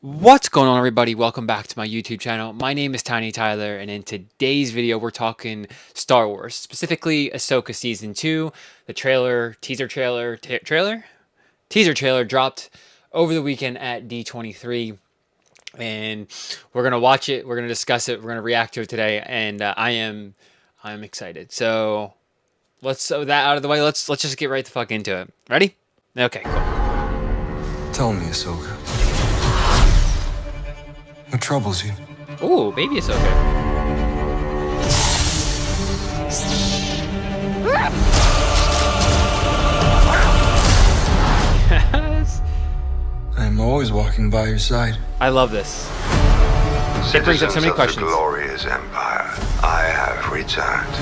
What's going on, everybody? Welcome back to my YouTube channel. My name is Tiny Tyler, and in today's video we're talking Star Wars, specifically Ahsoka Season 2. The teaser trailer dropped over the weekend at D23, and we're gonna watch it, we're gonna discuss it, we're gonna react to it today, and I'm excited. So let's that out of the way. Let's just get right the fuck into it. Ready? Okay, cool. Tell me, Ahsoka. What troubles you? Ooh, baby Ahsoka. Yes. I'm always walking by your side. I love this. It brings up so many questions. Of the glorious empire, I have returned.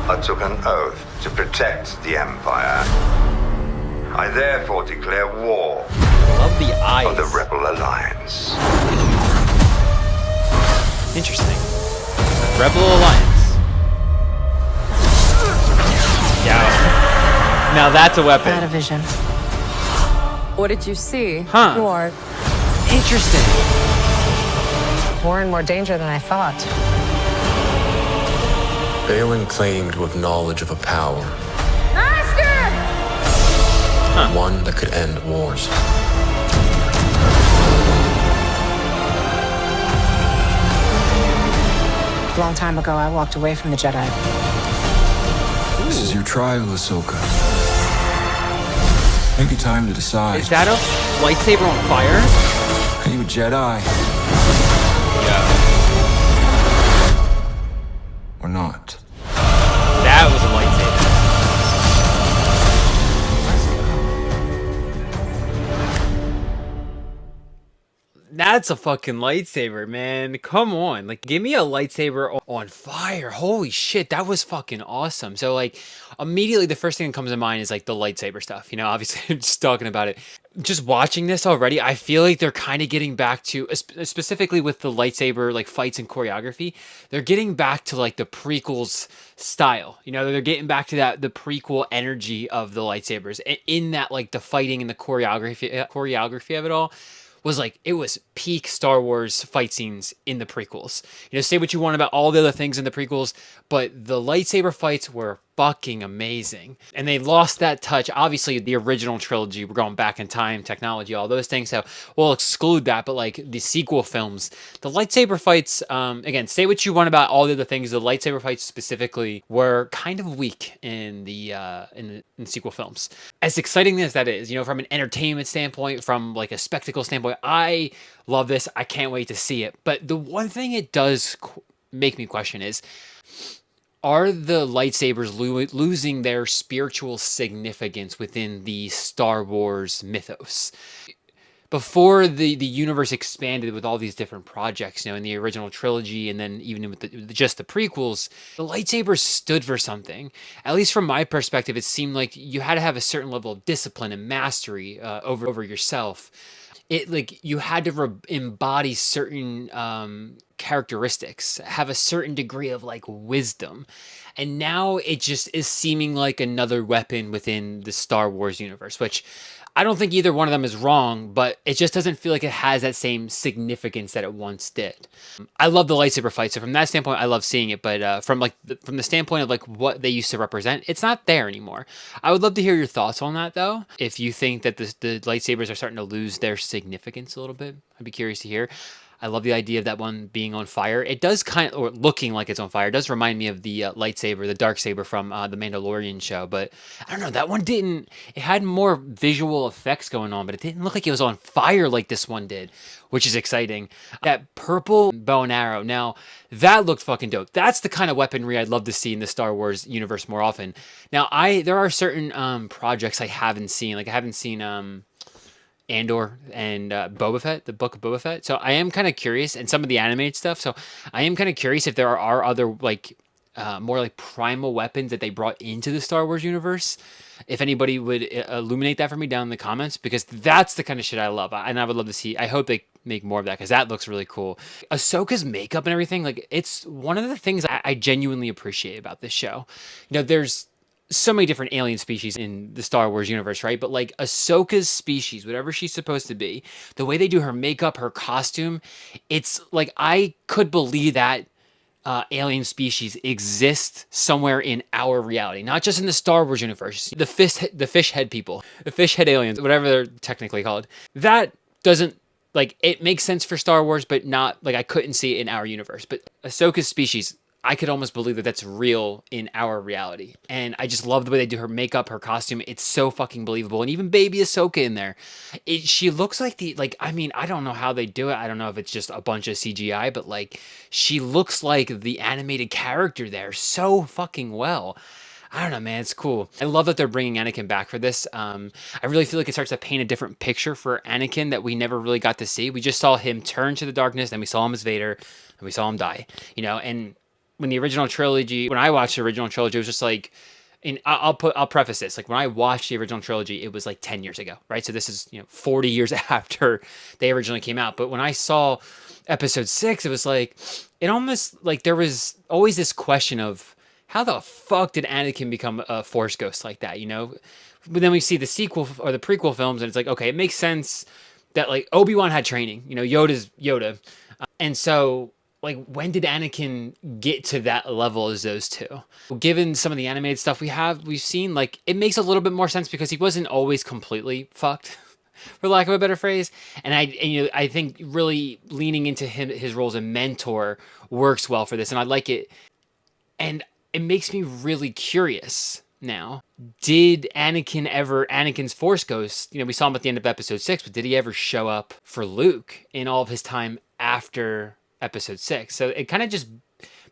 I took an oath to protect the empire. I therefore declare war Love the eyes. of the Rebel Alliance. Interesting. Rebel Alliance. Yeah. Now that's a weapon. Had a vision. What did you see? Huh. You are Interesting. more and more danger than I thought. Balin claimed to have knowledge of a power. Master! One that could end wars. A long time ago, I walked away from the Jedi. This is your trial, Ahsoka. Maybe time to decide. Is that a lightsaber on fire? Are you a Jedi Yeah. or not? That was a lightsaber. That's a fucking lightsaber, man. Come on. Like, give me a lightsaber on fire. Holy shit, that was fucking awesome. So, like, immediately the first thing that comes to mind is, like, the lightsaber stuff. You know, obviously, I'm just talking about it. Just watching this already, I feel like they're kind of getting back to, specifically with the lightsaber, like, fights and choreography, they're getting back to, like, the prequels style. You know, they're getting back to the prequel energy of the lightsabers. In that, like, the fighting and the choreography of it all was like, it was peak Star Wars fight scenes in the prequels. You know, say what you want about all the other things in the prequels, but the lightsaber fights were fucking amazing. And they lost that touch. Obviously, the original trilogy, we're going back in time, technology, all those things, so we'll exclude that, but like the sequel films, the lightsaber fights, again, say what you want about all the other things, the lightsaber fights specifically were kind of weak in the sequel films. As exciting as that is, you know, from an entertainment standpoint, from like a spectacle standpoint, I love this. I can't wait to see it. But the one thing it does make me question is, are the lightsabers losing their spiritual significance within the Star Wars mythos? Before the universe expanded with all these different projects, you know, in the original trilogy, and then even with just the prequels, the lightsabers stood for something. At least from my perspective, it seemed like you had to have a certain level of discipline and mastery over yourself. It, like, you had to embody certain characteristics, have a certain degree of like wisdom, and now it just is seeming like another weapon within the Star Wars universe, which I don't think either one of them is wrong, but it just doesn't feel like it has that same significance that it once did. I love the lightsaber fight, so from that standpoint, I love seeing it. But from like from the standpoint of like what they used to represent, it's not there anymore. I would love to hear your thoughts on that, though. If you think that the lightsabers are starting to lose their significance a little bit, I'd be curious to hear. I love the idea of that one being on fire. It does kind of, or looking like it's on fire. It does remind me of the lightsaber, the dark saber from the Mandalorian show. But I don't know, that one didn't. It had more visual effects going on, but it didn't look like it was on fire like this one did, which is exciting. That purple bow and arrow. Now that looked fucking dope. That's the kind of weaponry I'd love to see in the Star Wars universe more often. Now there are certain projects I haven't seen. Like I haven't seen Andor and Boba Fett, the Book of Boba Fett. So I am kind of curious, and some of the animated stuff. So I am kind of curious if there are other like more like primal weapons that they brought into the Star Wars universe. If anybody would illuminate that for me down in the comments, because that's the kind of shit I love, and I would love to see. I hope they make more of that, because that looks really cool. Ahsoka's makeup and everything, like, it's one of the things I genuinely appreciate about this show. You know, there's so many different alien species in the Star Wars universe, right? But like Ahsoka's species, whatever she's supposed to be, the way they do her makeup, her costume, it's like I could believe that alien species exist somewhere in our reality, not just in the Star Wars universe. The fish head people, the fish head aliens, whatever they're technically called. That doesn't like it makes sense for Star Wars, but not like I couldn't see it in our universe. But Ahsoka's species, I could almost believe that that's real in our reality. And I just love the way they do her makeup, her costume. It's so fucking believable. And even baby Ahsoka in there. She looks like I mean, I don't know how they do it. I don't know if it's just a bunch of CGI, but like, she looks like the animated character there so fucking well. I don't know, man. It's cool. I love that they're bringing Anakin back for this. I really feel like it starts to paint a different picture for Anakin that we never really got to see. We just saw him turn to the darkness, then we saw him as Vader, and we saw him die, and when the original trilogy, when I watched the original trilogy, it was just like, and I'll preface this, like when I watched the original trilogy, it was like 10 years ago, right? So this is, 40 years after they originally came out. But when I saw episode 6, it was like, it almost like there was always this question of how the fuck did Anakin become a Force ghost like that, But then we see the sequel or the prequel films and it's like, okay, it makes sense that like Obi-Wan had training, Yoda's Yoda. And so, like, when did Anakin get to that level as those two? Given some of the animated stuff we've seen, like, it makes a little bit more sense because he wasn't always completely fucked, for lack of a better phrase. And I think really leaning into his role as a mentor works well for this, and I like it. And it makes me really curious now. Did Anakin's Force Ghost, we saw him at the end of episode 6, but did he ever show up for Luke in all of his time after episode 6? So it kind of just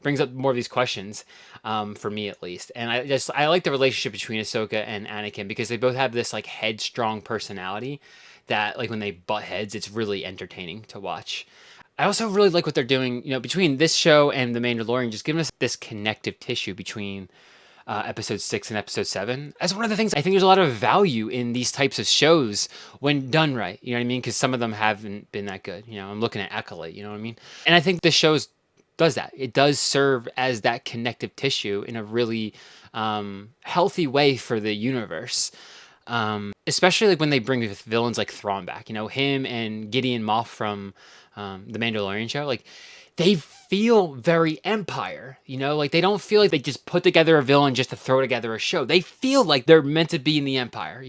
brings up more of these questions, for me at least. And I like the relationship between Ahsoka and Anakin because they both have this like headstrong personality that like when they butt heads, it's really entertaining to watch. I also really like what they're doing, between this show and The Mandalorian, just giving us this connective tissue between episode 6 and episode 7. That's one of the things I think there's a lot of value in these types of shows when done right. You know what I mean? Because some of them haven't been that good. I'm looking at Acolyte, you know what I mean? And I think this show does that. It does serve as that connective tissue in a really healthy way for the universe. Especially like when they bring villains like Thrawn back, him and Gideon Moff from the Mandalorian show, like they feel very Empire, like they don't feel like they just put together a villain just to throw together a show. They feel like they're meant to be in the Empire,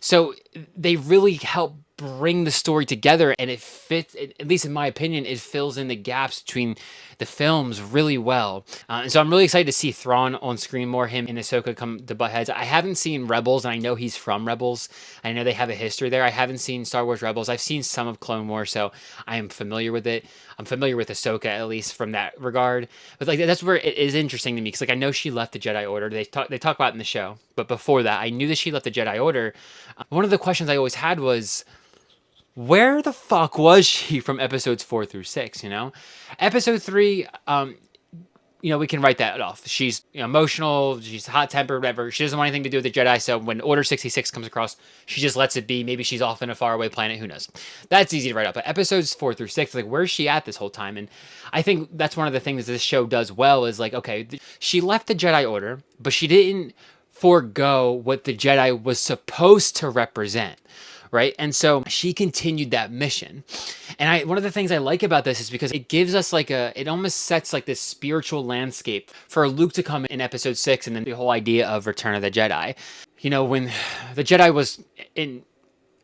so they really help bring the story together, and it fits, at least in my opinion, it fills in the gaps between the films really well. And so I'm really excited to see Thrawn on screen more, him and Ahsoka come to butt heads. I haven't seen Rebels, and I know he's from Rebels. I know they have a history there. I haven't seen Star Wars Rebels. I've seen some of Clone Wars, so I am familiar with it. I'm familiar with Ahsoka, at least from that regard. But like that's where it is interesting to me, because like I know she left the Jedi Order. They talk about it in the show, but before that, I knew that she left the Jedi Order. One of the questions I always had was, where the fuck was she from episodes 4 through 6, Episode 3, we can write that off. She's emotional, she's hot-tempered, whatever. She doesn't want anything to do with the Jedi, so when Order 66 comes across, she just lets it be. Maybe she's off in a faraway planet, who knows? That's easy to write up. But episodes 4 through 6, like, where's she at this whole time? And I think that's one of the things this show does well is, like, okay, she left the Jedi Order, but she didn't forego what the Jedi was supposed to represent. Right. And so she continued that mission. And one of the things I like about this is because it gives us it almost sets like this spiritual landscape for Luke to come in episode 6. And then the whole idea of Return of the Jedi, when the Jedi was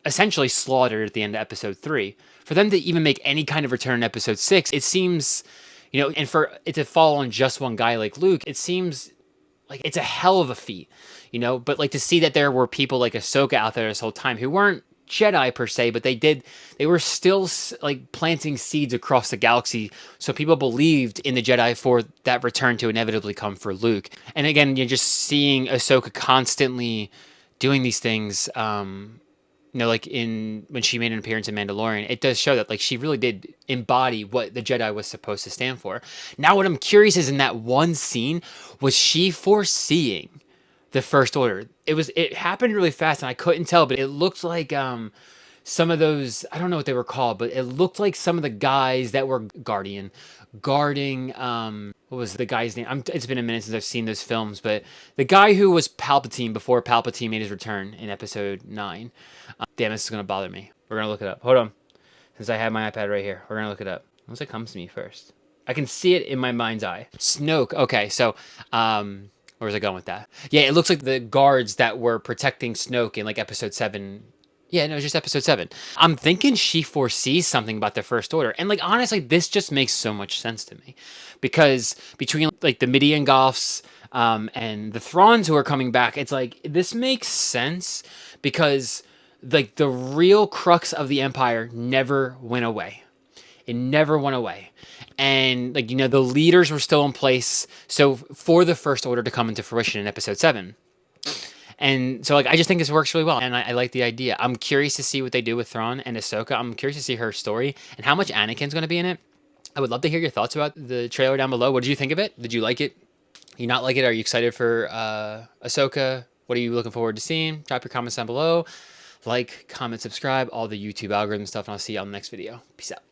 essentially slaughtered at the end of episode 3, for them to even make any kind of return in episode 6, it seems, and for it to fall on just one guy like Luke, it seems like it's a hell of a feat, but like to see that there were people like Ahsoka out there this whole time who weren't Jedi per se, but they were still like planting seeds across the galaxy, so people believed in the Jedi for that return to inevitably come for Luke. And again, you're just seeing Ahsoka constantly doing these things, like when she made an appearance in Mandalorian, it does show that like she really did embody what the Jedi was supposed to stand for. Now what I'm curious is, in that one scene, was she foreseeing the First Order? It happened really fast and I couldn't tell, but it looked like some of those, I don't know what they were called, but it looked like some of the guys that were guarding, what was the guy's name? It's been a minute since I've seen those films, but the guy who was Palpatine before Palpatine made his return in episode 9. Damn, this is going to bother me. We're going to look it up. Hold on. Since I have my iPad right here, we're going to look it up. Once it comes to me first. I can see it in my mind's eye. Snoke. Okay, so, where was I going with that? Yeah, it looks like the guards that were protecting Snoke in like episode 7. Yeah, no, it's just episode 7. I'm thinking she foresees something about the First Order. And like, honestly, this just makes so much sense to me. Because between like the Midian Goths and the Thrawns who are coming back, it's like, this makes sense because like the real crux of the Empire never went away. It never went away. And like, you know, the leaders were still in place. So for the First Order to come into fruition in episode 7. And so, like, I just think this works really well, and I like the idea. I'm curious to see what they do with Thrawn and Ahsoka. I'm curious to see her story and how much Anakin's going to be in it. I would love to hear your thoughts about the trailer down below. What did you think of it? Did you like it? You not like it? Are you excited for Ahsoka? What are you looking forward to seeing? Drop your comments down below. Like, comment, subscribe, all the YouTube algorithm stuff, and I'll see you on the next video. Peace out.